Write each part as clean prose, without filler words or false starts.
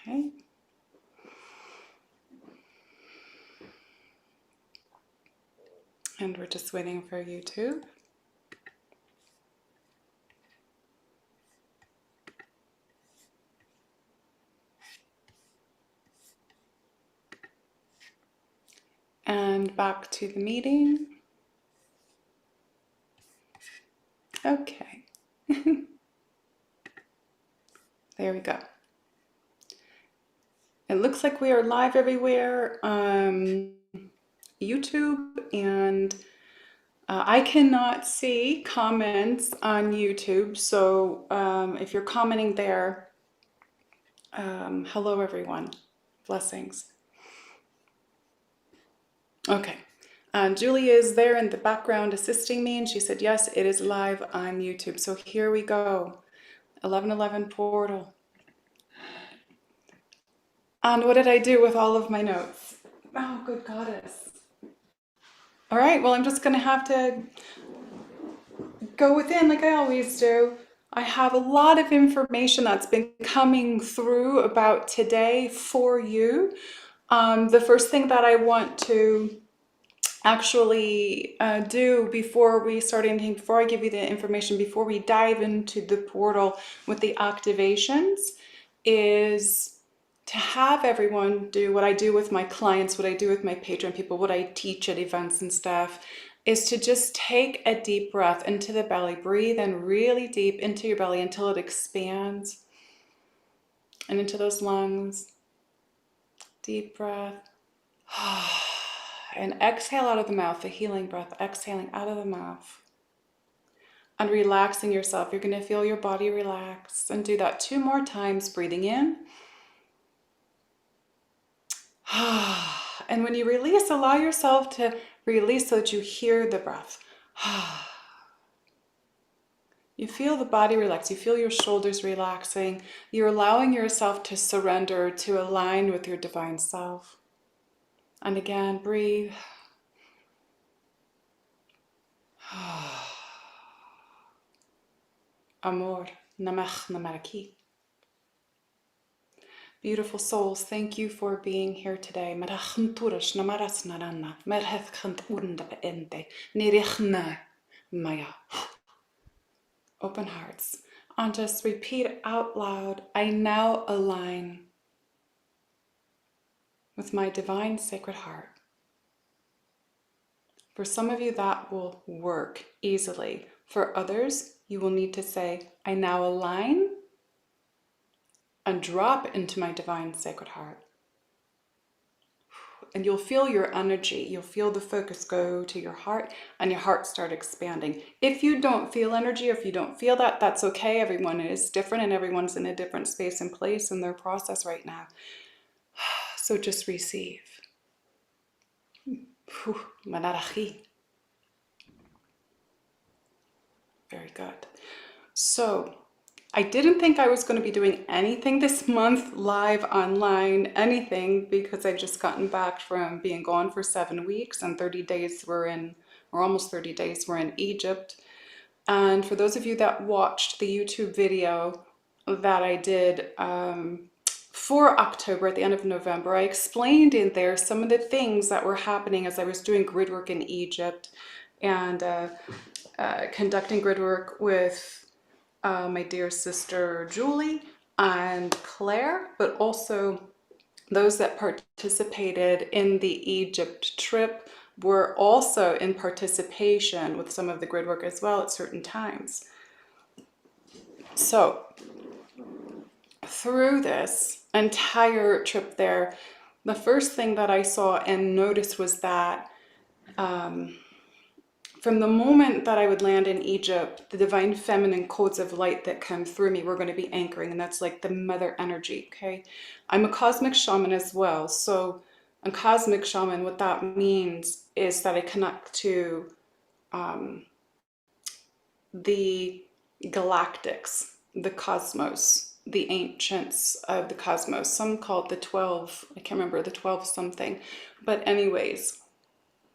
Okay. And we're just waiting for YouTube. And back to the meeting. Okay. There we go. It looks like we are live everywhere. YouTube, and I cannot see comments on YouTube, so if you're commenting there, hello everyone, blessings. Okay, Julie is there in the background assisting me, and she said yes, it is live on YouTube. So here we go, 11:11 portal. And what did I do with all of my notes? Oh, good goddess. All right, well, I'm just gonna have to go within like I always do. I have a lot of information that's been coming through about today for you. The first thing that I want to actually do before we start anything, before I give you the information, before we dive into the portal with the activations, is to have everyone do what I do with my clients, what I do with my Patreon people, what I teach at events and stuff, is to just take a deep breath into the belly. Breathe in really deep into your belly until it expands, and into those lungs. Deep breath. And exhale out of the mouth, the healing breath, exhaling out of the mouth. And relaxing yourself. You're going to feel your body relax. And do that 2 more times, breathing in. And when you release, allow yourself to release so that you hear the breath. You feel the body relax. You feel your shoulders relaxing. You're allowing yourself to surrender, to align with your divine self. And again, breathe. Amor, namach namaraki. Beautiful souls, thank you for being here today. Open hearts. And just repeat out loud, I now align with my divine sacred heart. For some of you, that will work easily. For others, you will need to say, I now align and drop into my divine sacred heart. And you'll feel your energy, you'll feel the focus go to your heart, and your heart start expanding. If you don't feel energy, or if you don't feel that, that's okay. Everyone is different, and everyone's in a different space and place in their process right now. So just receive. Very good. So I didn't think I was going to be doing anything this month, live, online, anything, because I've just gotten back from being gone for 7 weeks, and 30 days we're in, or almost 30 days we're in Egypt. And for those of you that watched the YouTube video that I did for October, at the end of November, I explained in there some of the things that were happening as I was doing grid work in Egypt, and conducting grid work with my dear sister Julie and Claire, but also those that participated in the Egypt trip were also in participation with some of the grid work as well at certain times. So through this entire trip there, the first thing that I saw and noticed was that from the moment that I would land in Egypt, the divine feminine codes of light that come through me were going to be anchoring, and that's like the mother energy, okay? I'm a cosmic shaman as well, so a cosmic shaman, what that means is that I connect to the galactics, the cosmos, the ancients of the cosmos. Some call it the 12, I can't remember, the 12 something, but anyways,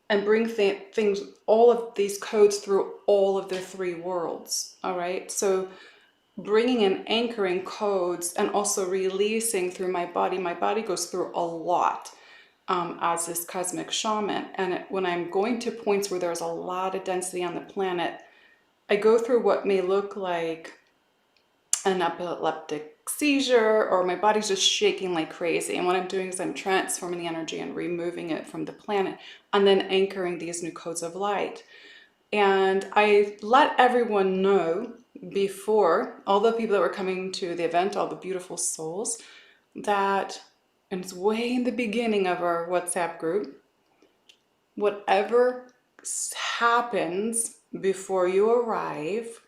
and bring things, all of these codes through all of the 3 worlds, all right? So bringing and anchoring codes and also releasing through my body. My body goes through a lot as this cosmic shaman. And when I'm going to points where there's a lot of density on the planet, I go through what may look like an epileptic seizure, or my body's just shaking like crazy. And what I'm doing is I'm transforming the energy and removing it from the planet and then anchoring these new codes of light. And I let everyone know before, all the people that were coming to the event, all the beautiful souls, that, and it's way in the beginning of our WhatsApp group, whatever happens before you arrive,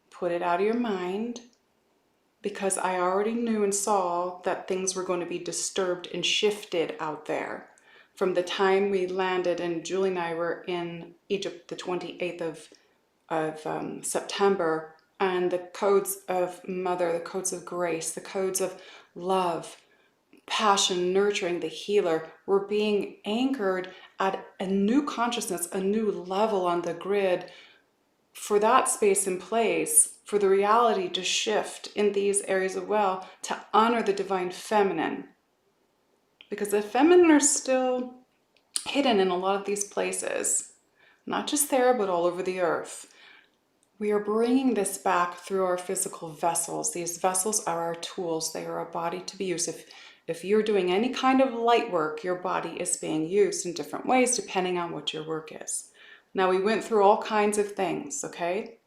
put it out of your mind, because I already knew and saw that things were going to be disturbed and shifted out there. From the time we landed, and Julie and I were in Egypt the 28th of September, and the codes of mother, the codes of grace, the codes of love, passion, nurturing, the healer, were being anchored at a new consciousness, a new level on the grid, for that space and place, for the reality to shift in these areas as well, to honor the divine feminine. Because the feminine are still hidden in a lot of these places, not just there, but all over the earth. We are bringing this back through our physical vessels. These vessels are our tools. They are a body to be used. If you're doing any kind of light work, your body is being used in different ways depending on what your work is. Now, we went through all kinds of things, okay?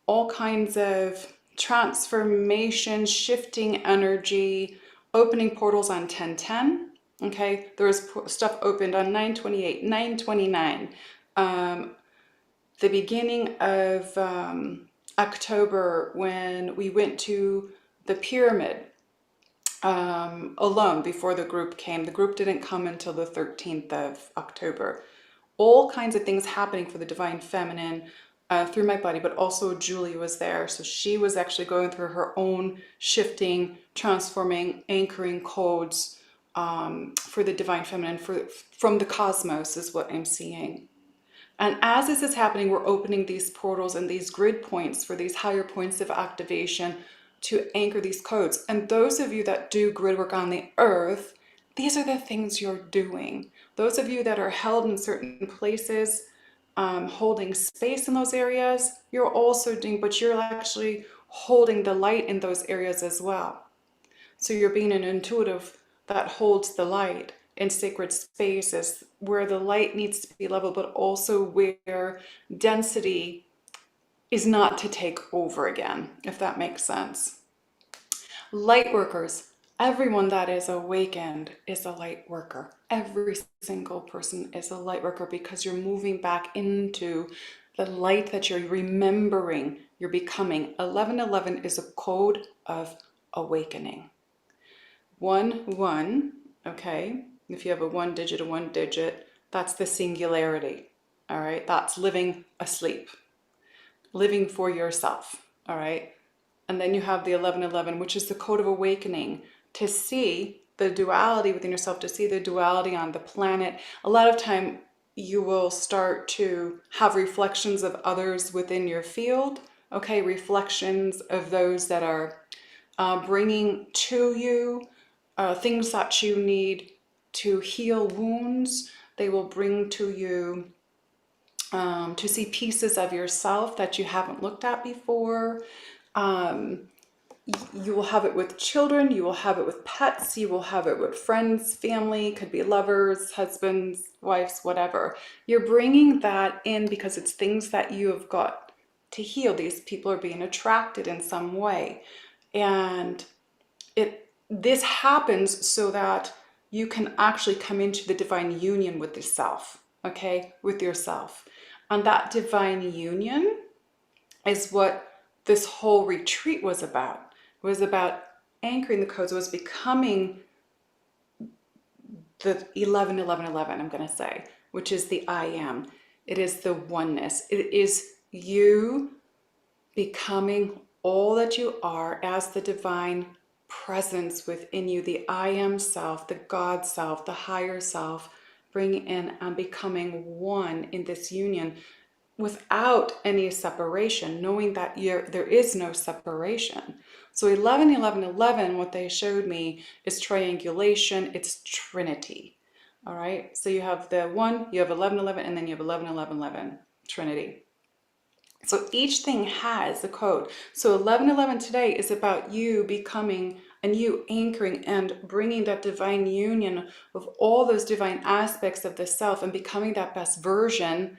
All kinds of transformation, shifting energy, opening portals on 1010, okay? There was stuff opened on 928, 929. The beginning of October, when we went to the pyramid alone before the group came. The group didn't come until the 13th of October. All kinds of things happening for the divine feminine through my body, but also Julie was there. So she was actually going through her own shifting, transforming, anchoring codes for the divine feminine from the cosmos is what I'm seeing. And as this is happening, we're opening these portals and these grid points for these higher points of activation to anchor these codes. And those of you that do grid work on the earth, these are the things you're doing. Those of you that are held in certain places, holding space in those areas, you're also doing, but you're actually holding the light in those areas as well. So you're being an intuitive that holds the light in sacred spaces where the light needs to be level, but also where density is not to take over again, if that makes sense. Light workers, everyone that is awakened is a light worker. Every single person is a light worker because you're moving back into the light that you're remembering, you're becoming. 1111 is a code of awakening. 1-1, okay? If you have a one digit, that's the singularity, all right? That's living asleep, living for yourself, all right? And then you have the 1111, which is the code of awakening, to see the duality within yourself, to see the duality on the planet. A lot of time you will start to have reflections of others within your field, okay? Reflections of those that are bringing to you things that you need to heal wounds. They will bring to you to see pieces of yourself that you haven't looked at before. You will have it with children, you will have it with pets, you will have it with friends, family, could be lovers, husbands, wives, whatever. You're bringing that in because it's things that you have got to heal. These people are being attracted in some way. And this happens so that you can actually come into the divine union with yourself, okay? With yourself. And that divine union is what this whole retreat was about. It was about anchoring the codes. It was becoming the 1111, I'm going to say, which is the I am. It is the oneness. It is you becoming all that you are as the divine presence within you, the I am self, the God self, the higher self, bringing in and becoming one in this union. without any separation, knowing that there is no separation. So 11, 11, 11, what they showed me is triangulation, it's Trinity. All right, so you have the 1, you have 11, 11, and then you have 11, 11, 11, Trinity. So each thing has a code. So 1111 today is about you becoming and you anchoring and bringing that divine union of all those divine aspects of the self and becoming that best version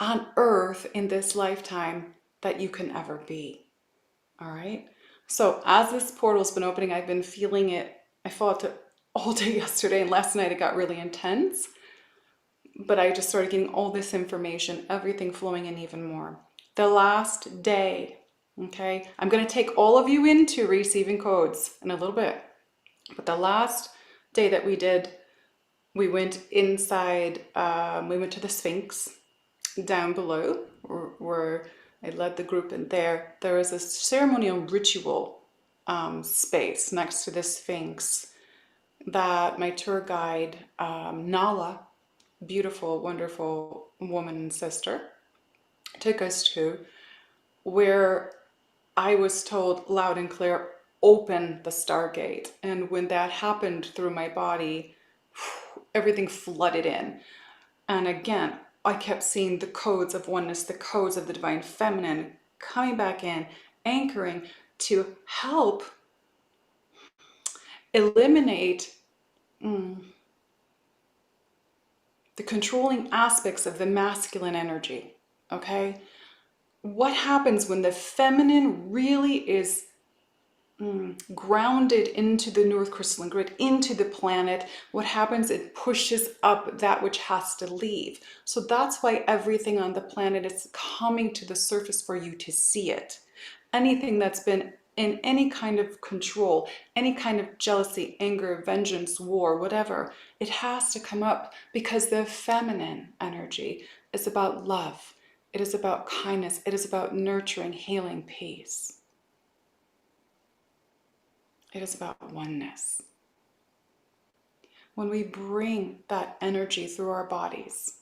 on earth in this lifetime that you can ever be. All right. So as this portal's been opening, I've been feeling it. I felt it all day yesterday, and last night it got really intense. But I just started getting all this information, everything flowing in even more. The last day, okay? I'm going to take all of you into receiving codes in a little bit. But the last day that we did, we went inside, we went to the Sphinx down below, where I led the group in there. There was a ceremonial ritual space next to the Sphinx that my tour guide, Nala, beautiful, wonderful woman and sister, took us to, where I was told loud and clear, open the stargate. And when that happened through my body, everything flooded in. And again, I kept seeing the codes of oneness, the codes of the divine feminine coming back in, anchoring to help eliminate the controlling aspects of the masculine energy, okay? What happens when the feminine really is grounded into the North Crystalline Grid, into the planet? What happens? It pushes up that which has to leave. So that's why everything on the planet is coming to the surface for you to see it. Anything that's been in any kind of control, any kind of jealousy, anger, vengeance, war, whatever, it has to come up, because the feminine energy is about love. It is about kindness. It is about nurturing, healing, peace. It is about oneness. When we bring that energy through our bodies,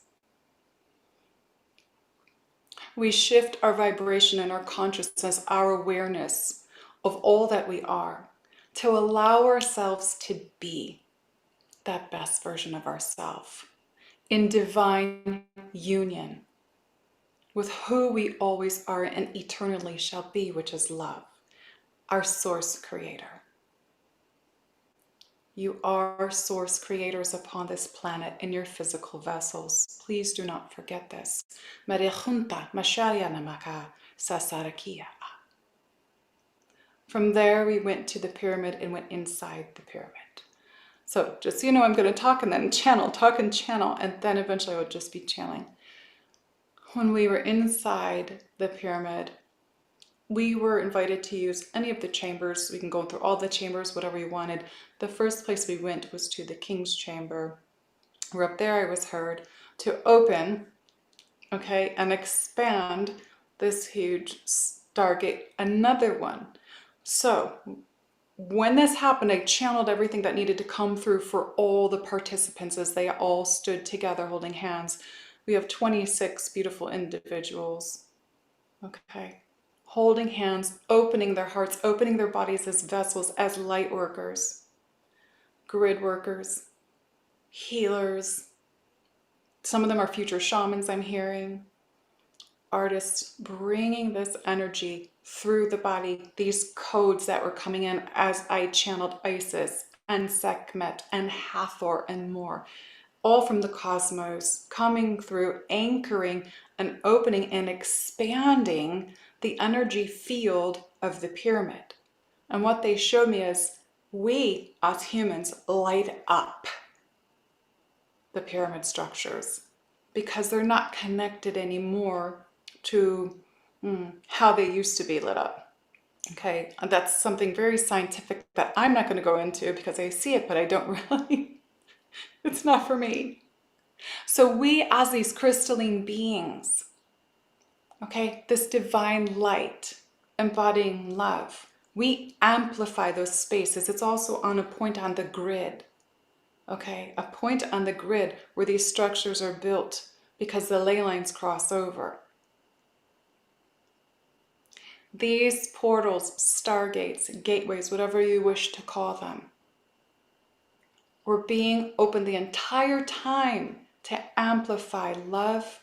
we shift our vibration and our consciousness, our awareness of all that we are, to allow ourselves to be that best version of ourselves in divine union with who we always are and eternally shall be, which is love, our source creator. You are source creators upon this planet in your physical vessels. Please do not forget this. From there, we went to the pyramid and went inside the pyramid. So just so you know, I'm going to talk and then channel, talk and channel, and then eventually I would just be channeling. When we were inside the pyramid, we were invited to use any of the chambers. We can go through all the chambers, whatever you wanted. The first place we went was to the King's Chamber. We're up there, I was heard to open, okay, and expand this huge stargate, another one. So when this happened, I channeled everything that needed to come through for all the participants as they all stood together holding hands. We have 26 beautiful individuals, okay, holding hands, opening their hearts, opening their bodies as vessels, as light workers, grid workers, healers. Some of them are future shamans, I'm hearing. Artists bringing this energy through the body, these codes that were coming in as I channeled Isis and Sekhmet and Hathor and more, all from the cosmos, coming through, anchoring and opening and expanding the energy field of the pyramid. And what they showed me is we as humans light up the pyramid structures because they're not connected anymore to how they used to be lit up. Okay, and that's something very scientific that I'm not going to go into because I see it, but I don't really, it's not for me. So we as these crystalline beings, okay, this divine light embodying love, we amplify those spaces. It's also on a point on the grid, okay, a point on the grid where these structures are built because the ley lines cross over. These portals, stargates, gateways, whatever you wish to call them, were being opened the entire time to amplify love,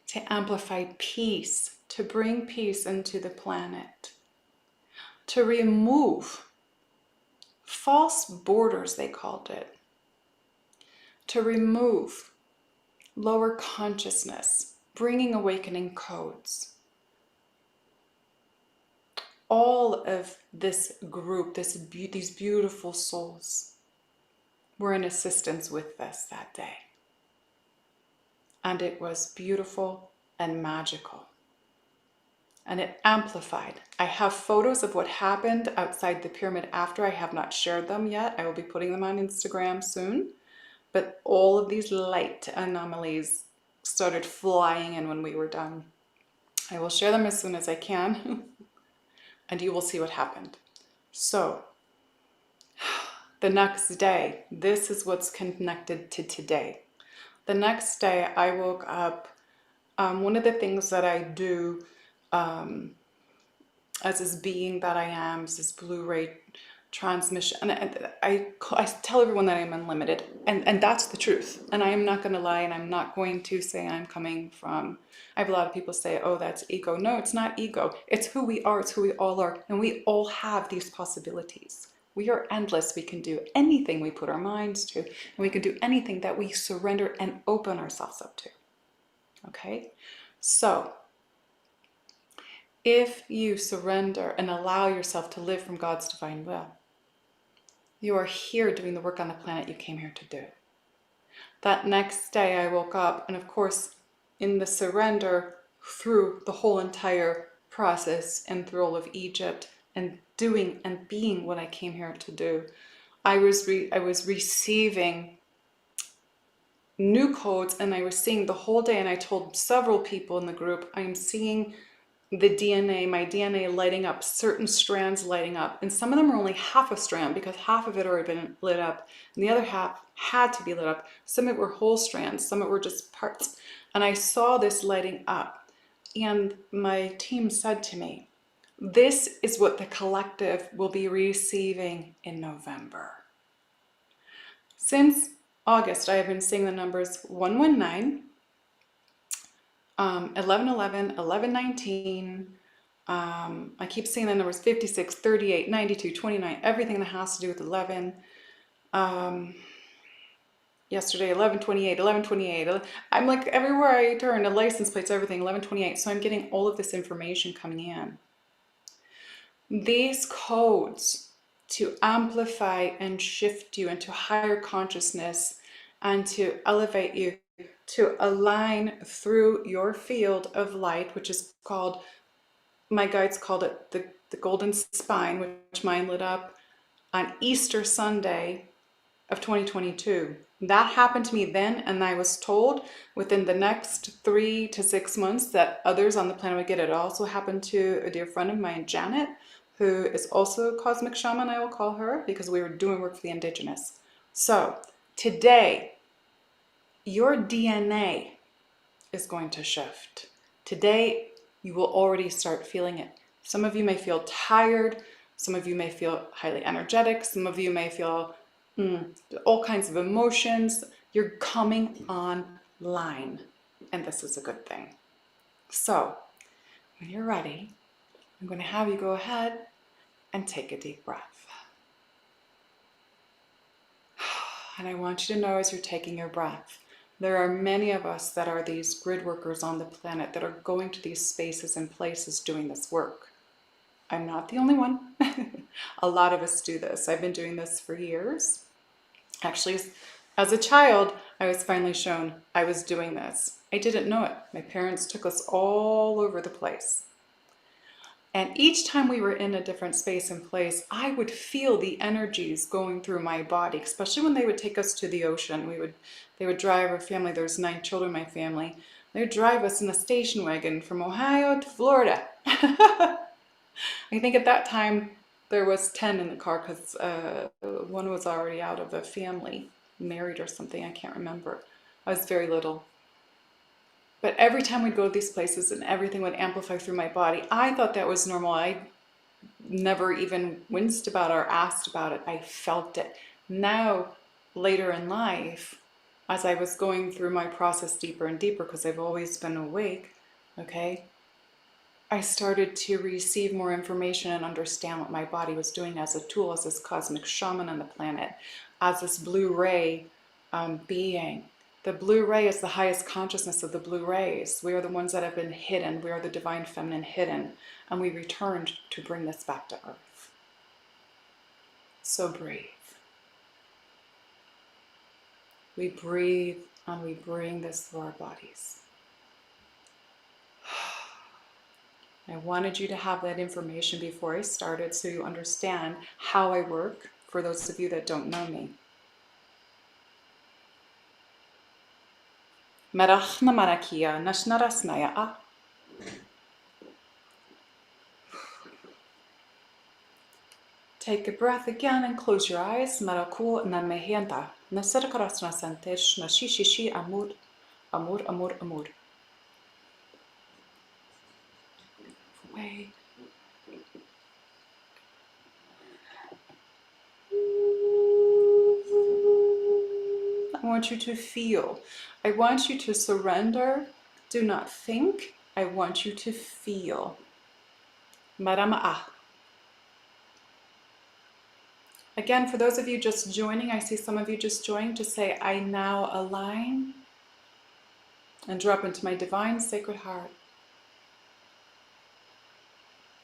to amplify peace, to bring peace into the planet, to remove false borders, they called it, to remove lower consciousness, bringing awakening codes. All of this group, these beautiful souls were in assistance with this that day. And it was beautiful and magical. And it amplified. I have photos of what happened outside the pyramid after. I have not shared them yet. I will be putting them on Instagram soon. But all of these light anomalies started flying in when we were done. I will share them as soon as I can. And you will see what happened. So, the next day, this is what's connected to today. The next day, I woke up. One of the things that I do as this being that I am, is this Blu-ray transmission. And I tell everyone that I'm unlimited. And that's the truth. And I am not going to lie, and I'm not going to say I'm coming from... I have a lot of people say, oh, that's ego. No, it's not ego. It's who we are. It's who we all are. And we all have these possibilities. We are endless. We can do anything we put our minds to. And we can do anything that we surrender and open ourselves up to. Okay? So, if you surrender and allow yourself to live from God's divine will, you are here doing the work on the planet you came here to do. That next day I woke up, and of course, in the surrender through the whole entire process and through all of Egypt and doing and being what I came here to do, I was receiving new codes, and I was seeing the whole day, and I told several people in the group, I am seeing the DNA, my DNA lighting up, certain strands lighting up. And some of them are only half a strand because half of it already been lit up. And the other half had to be lit up. Some of it were whole strands, some of it were just parts. And I saw this lighting up. And my team said to me, this is what the collective will be receiving in November. Since August, I have been seeing the numbers 119, 1111, 1119. I keep seeing the numbers 56, 38, 92, 29, everything that has to do with 11. Yesterday, 1128, 1128. I'm like, everywhere I turn, the license plates, everything, 1128. So I'm getting all of this information coming in. These codes to amplify and shift you into higher consciousness and to elevate you, to align through your field of light, which is called, my guides called it the golden spine, which mine lit up on Easter Sunday of 2022. That happened to me then, and I was told within the next 3 to 6 months that others on the planet would get it. It also happened to a dear friend of mine, Janet, who is also a cosmic shaman, I will call her, because we were doing work for the indigenous. So today, your DNA is going to shift. Today, you will already start feeling it. Some of you may feel tired. Some of you may feel highly energetic. Some of you may feel all kinds of emotions. You're coming online, and this is a good thing. So, when you're ready, I'm going to have you go ahead and take a deep breath. And I want you to know as you're taking your breath, there are many of us that are these grid workers on the planet that are going to these spaces and places doing this work. I'm not the only one. A lot of us do this. I've been doing this for years. Actually, as a child, I was finally shown I was doing this. I didn't know it. My parents took us all over the place. And each time we were in a different space and place, I would feel the energies going through my body, especially when they would take us to the ocean. They would drive our family. There's 9 children in my family. They would drive us in a station wagon from Ohio to Florida. I think at that time there was 10 in the car because one was already out of the family, married or something. I can't remember. I was very little. But every time we'd go to these places and everything would amplify through my body, I thought that was normal. I never even winced about it or asked about it. I felt it. Now, later in life, as I was going through my process deeper and deeper, because I've always been awake, okay, I started to receive more information and understand what my body was doing as a tool, as this cosmic shaman on the planet, as this blue ray being. The blue ray is the highest consciousness of the blue rays. We are the ones that have been hidden. We are the divine feminine hidden. And we returned to bring this back to earth. So breathe. We breathe and we bring this through our bodies. I wanted you to have that information before I started so you understand how I work, for those of you that don't know me. Merachna marakia nashnarasnaya. Take a breath again and close your eyes. Maraku na mehenta. Nasarakarasna santesh nashishishi amur. Amur, amur, amur. Away. I want you to feel. I want you to surrender. Do not think. I want you to feel. Marama'a. Again, for those of you just joining, I see some of you just joining, to say, I now align and drop into my divine sacred heart.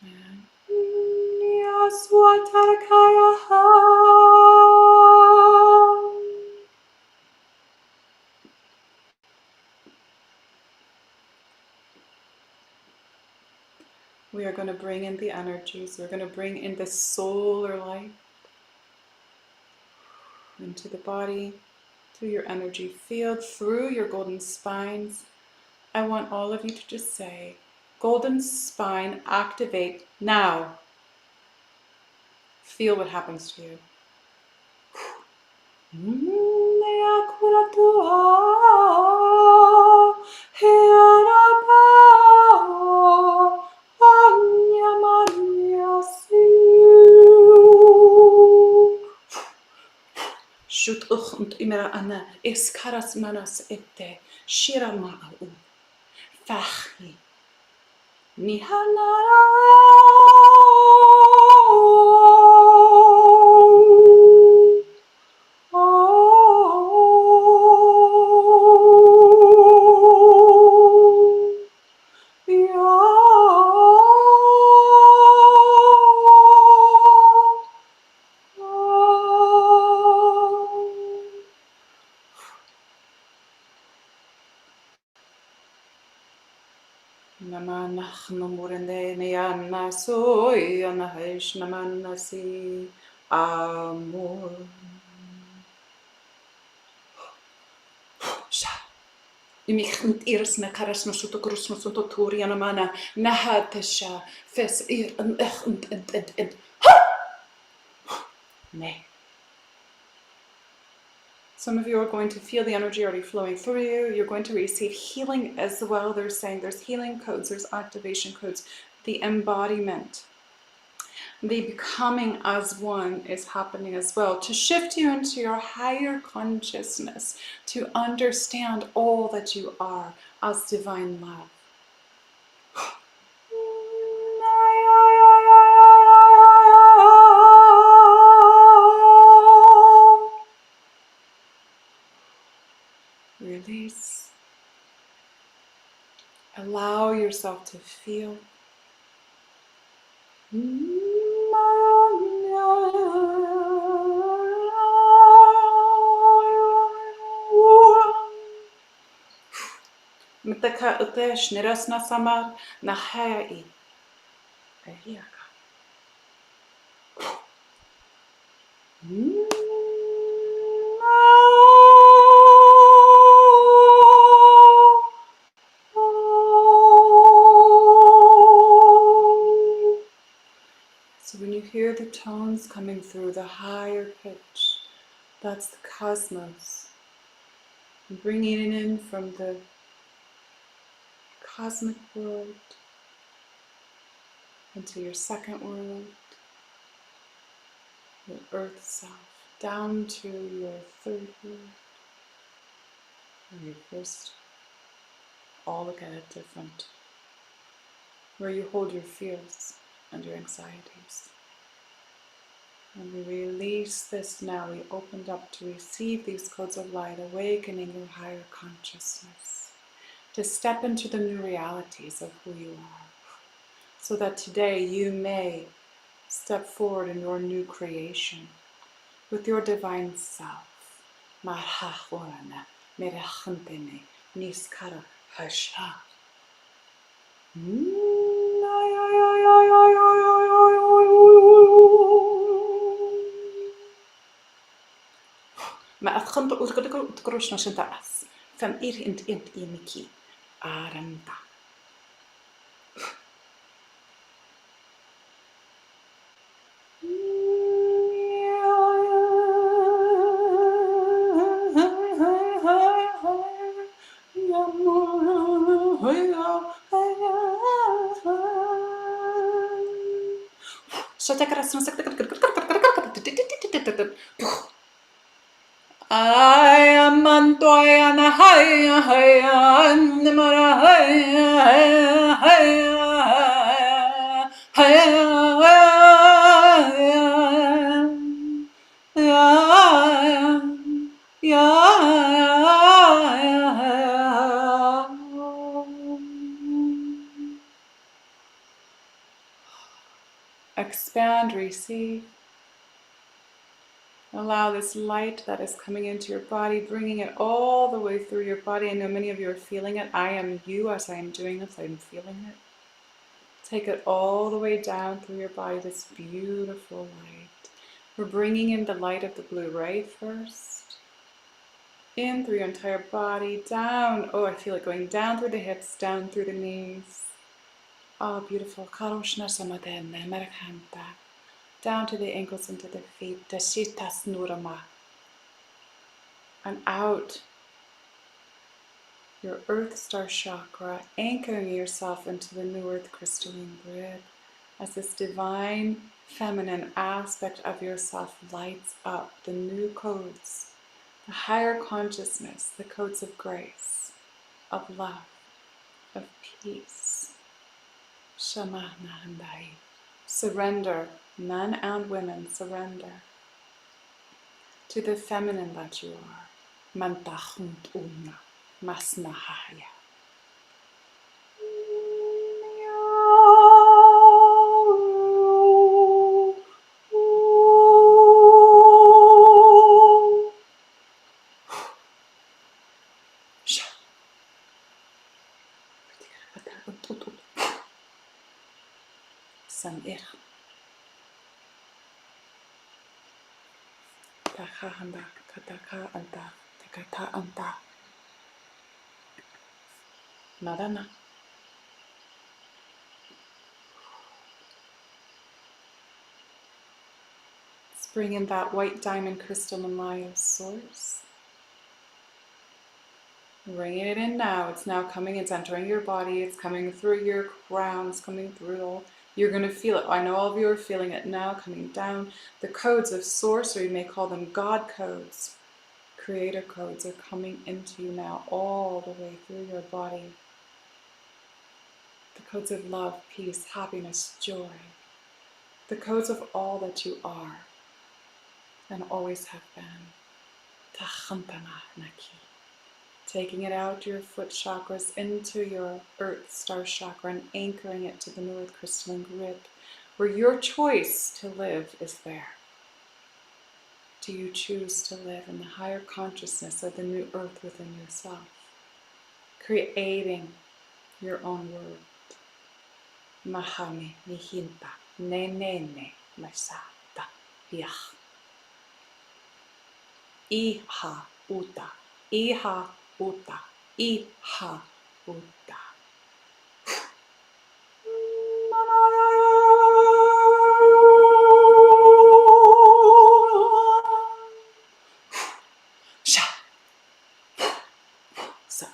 And we are going to bring in the energies. We're going to bring in the solar light into the body, through your energy field, through your golden spines. I want all of you to just say, golden spine, activate now. Feel what happens to you. Shut und imera ana eskaras manas ette shirama au fachi nihanara. Amor. Imichnt irsna karasno sutokrusno sutoturiana mana nahatasha fes ir and ne. Some of you are going to feel the energy already flowing through you. You're going to receive healing as well. They're saying there's healing codes, there's activation codes. The embodiment, the becoming as one is happening as well, to shift you into your higher consciousness, to understand all that you are as divine love. Release. Allow yourself to feel. Mtaka utesh nirasna samar nahai. So when you hear the tones coming through, the higher pitch, that's the cosmos. And bringing it in from the cosmic world, into your second world, your earth self, down to your third world, or your first, all look at it different, where you hold your fears and your anxieties. And we release this now. We opened up to receive these codes of light, awakening your higher consciousness, to step into the new realities of who you are, so that today you may step forward in your new creation with your divine self. Marhahorana, merachantene, niskara hasha. ما أتخنت تكروش نشنت أس فم إير إنت إيمكي آرنتا I am Mantoyana Haya Haya Namara Haya Haya Expand, receive. Allow this light that is coming into your body, bringing it all the way through your body. I know many of you are feeling it. I am you as I am doing this. I'm feeling it. Take it all the way down through your body, this beautiful light. We're bringing in the light of the blue right first. In through your entire body, down. Oh, I feel it going down through the hips, down through the knees. Oh, beautiful. Down to the ankles and to the feet. And out your earth star chakra, anchoring yourself into the new earth crystalline grid as this divine feminine aspect of yourself lights up the new codes, the higher consciousness, the codes of grace, of love, of peace. Shamanahandai. Surrender, men and women, surrender to the feminine that you are. Mantachunt una, masnahaya. Samir. Taka anda, kataka anda, takata anda. Marana. Let's bring in that white diamond crystal Malaya source. Bringing it in now. It's now coming, it's entering your body, it's coming through your crown, it's coming through all. You're going to feel it. I know all of you are feeling it now, coming down. The codes of source, or you may call them God codes, creator codes, are coming into you now, all the way through your body. The codes of love, peace, happiness, joy. The codes of all that you are and always have been. Tachantana naki. Taking it out your foot chakras into your earth star chakra and anchoring it to the new earth crystalline grid, where your choice to live is there. Do you choose to live in the higher consciousness of the new earth within yourself, creating your own world? Mahame nihinta ne ne ne masata yach. Iha uta, iha uta, iha uta. Sha. Sa.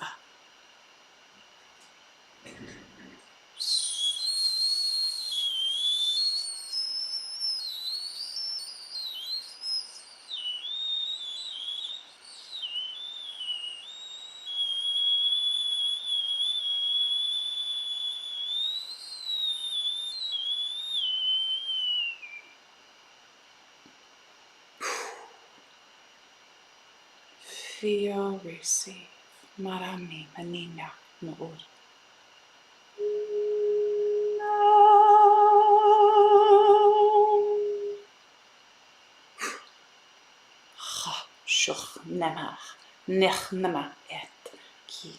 Feel, receive. Marami, manina, noor. Ha, shuch, nemach, nech nema et, ki.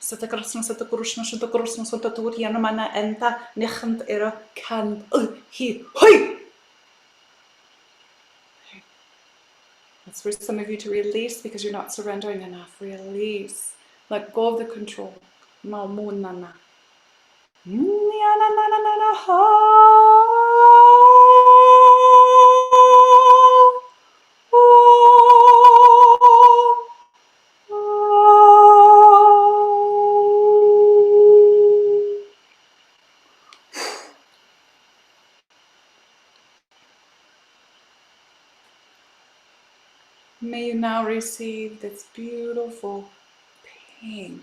Sata krasna, sata kurushna, sata kurusna, sata turiana mana enta, nechant era kan, hi, hoi! That's for some of you to release because you're not surrendering enough. Release. Let go of the control. Malmunana. May you now receive this beautiful pink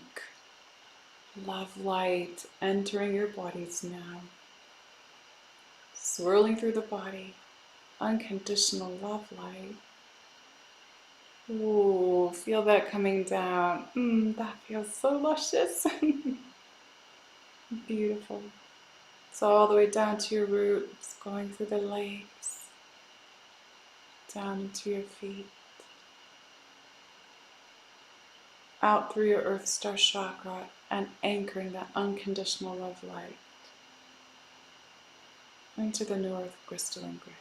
love light entering your bodies now. Swirling through the body. Unconditional love light. Ooh, feel that coming down. That feels so luscious. Beautiful. So all the way down to your roots, going through the legs, down into your feet, out through your Earth Star chakra, and anchoring that unconditional love light into the new Earth crystalline grid.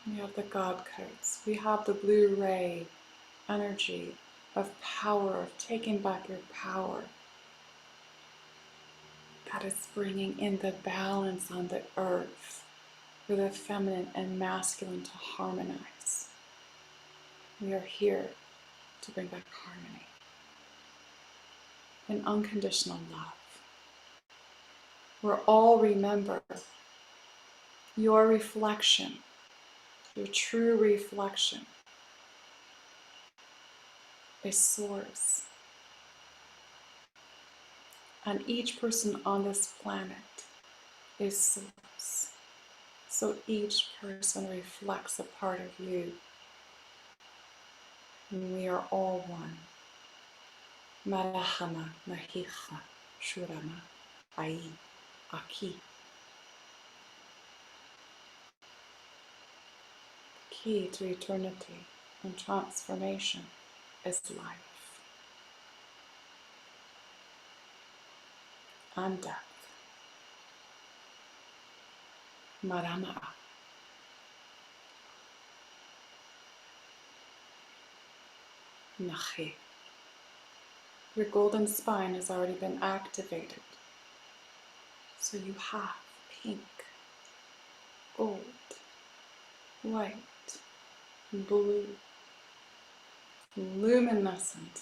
We have the God codes. We have the blue ray energy of power, of taking back your power. That is bringing in the balance on the earth for the feminine and masculine to harmonize. We are here to bring back harmony and unconditional love. We're all remember your reflection, your true reflection is source. And each person on this planet is source. So each person reflects a part of you. And we are all one. Marahama, Mahicha, Shurama, Ai, Aki. Key to eternity and transformation is life and death. Marama. Nachi. Your golden spine has already been activated. So you have pink, gold, white, blue, luminescent,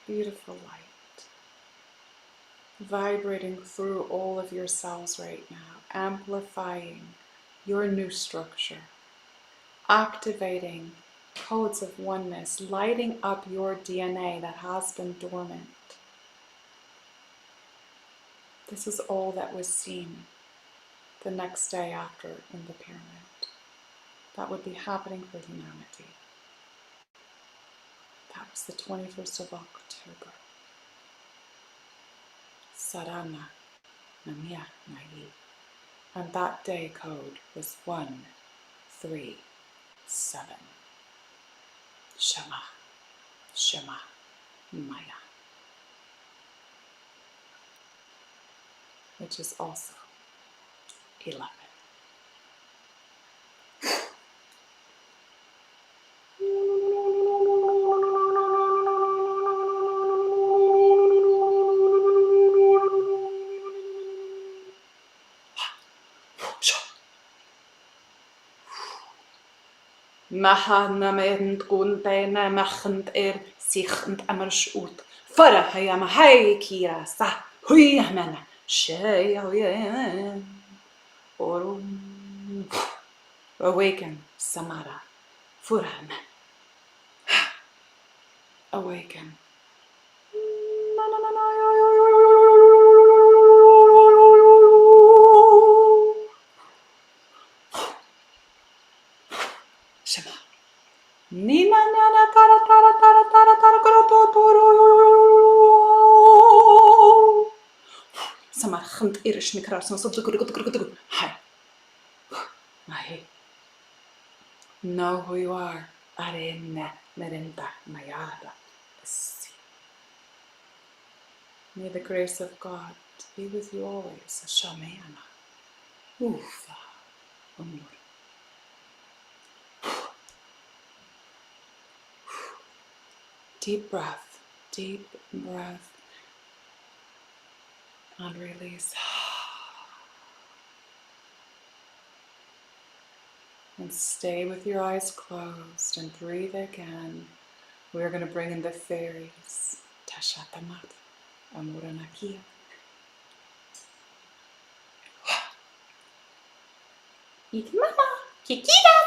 beautiful light, vibrating through all of your cells right now, amplifying your new structure, activating codes of oneness, lighting up your DNA that has been dormant. This is all that was seen the next day after in the pyramid. That would be happening for humanity. That was the 21st of October. Sarana Namia Nai. And that day code was 137. Shema, Shema, Maya. Which is also 11. Mahanament gunpena machant sichant amarshut. Fara hayama hay kira sa huyamana shaya orum. Awaken Samara Furan. Awaken. Shema. Nina nana tara tara tara tara tara kara toro. Samar khant irish mikras no sobdu kudu. Hi. Mahi. Know who you are. Arena merenda mayada. May the grace of God be with you always. Shamayana. Ufa. Umur. Deep breath. Deep breath. And release. And stay with your eyes closed and breathe again. We're going to bring in the fairies. Tashatamat. Amuranakia. Mama. Kikidas.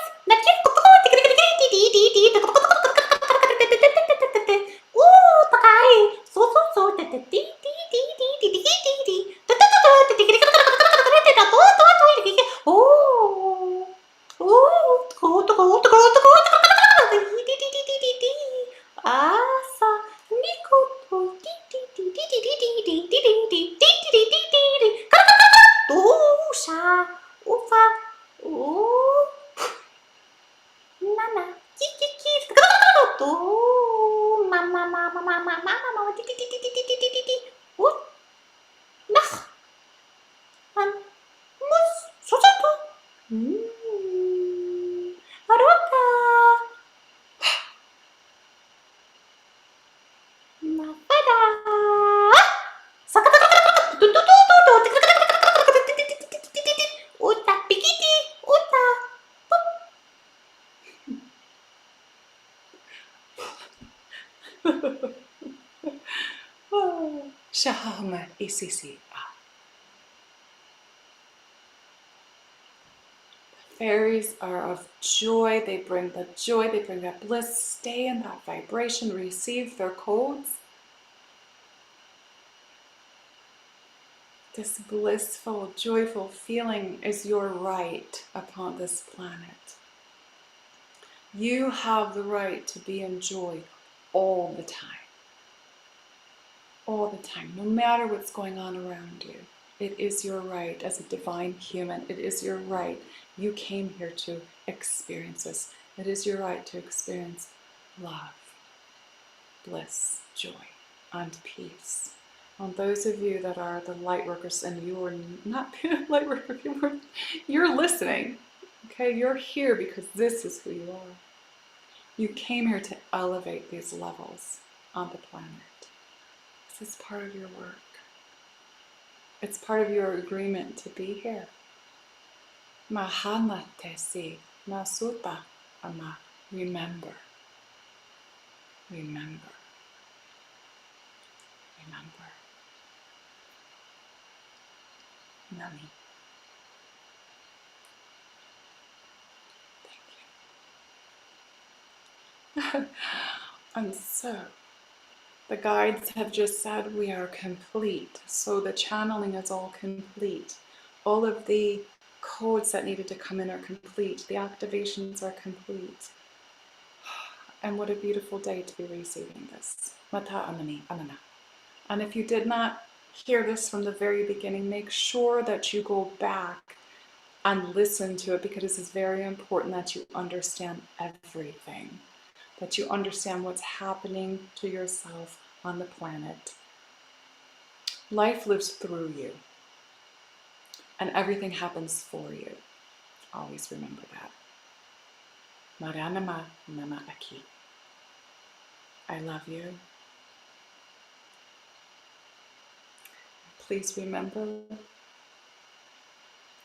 Shahama ECC. Fairies are of joy. They bring the joy. They bring that bliss. Stay in that vibration. Receive their codes. This blissful, joyful feeling is your right upon this planet. You have the right to be in joy all the time. All the time, no matter what's going on around you. It is your right as a divine human. It is your right. You came here to experience this. It is your right to experience love, bliss, joy, and peace. And those of you that are the light workers, and you are not a light worker, you're listening. Okay, you're here because this is who you are. You came here to elevate these levels on the planet. This is part of your work. It's part of your agreement to be here. Mahana tesi nasuta ama. Remember. Remember. Remember. Nami. Thank you. And so, the guides have just said we are complete. So the channeling is all complete. All of the codes that needed to come in are complete. The activations are complete. And what a beautiful day to be receiving this. Mata amani amana. And if you did not hear this from the very beginning, make sure that you go back and listen to it, because it is very important that you understand everything. That you understand what's happening to yourself on the planet. Life lives through you. And everything happens for you. Always remember that. Maranama nama aki. I love you. Please remember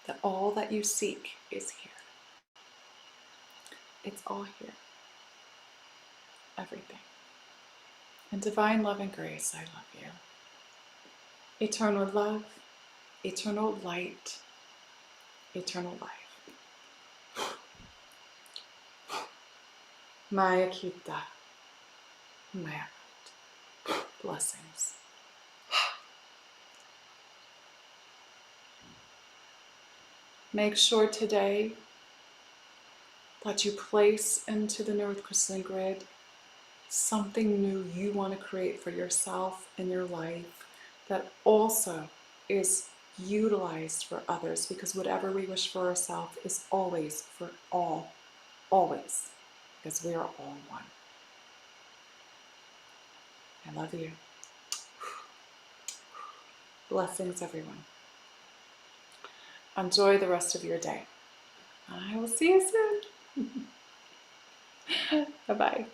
that all that you seek is here. It's all here. Everything. And divine love and grace, I love you. Eternal love, eternal light, eternal life. Maya Kita. Maya. Blessings. Make sure today that you place into the North Crystalline Grid something new you want to create for yourself in your life that also is utilized for others, because whatever we wish for ourselves is always for all, always, because we are all one. I love you. Blessings, everyone. Enjoy the rest of your day. I will see you soon. Bye-bye.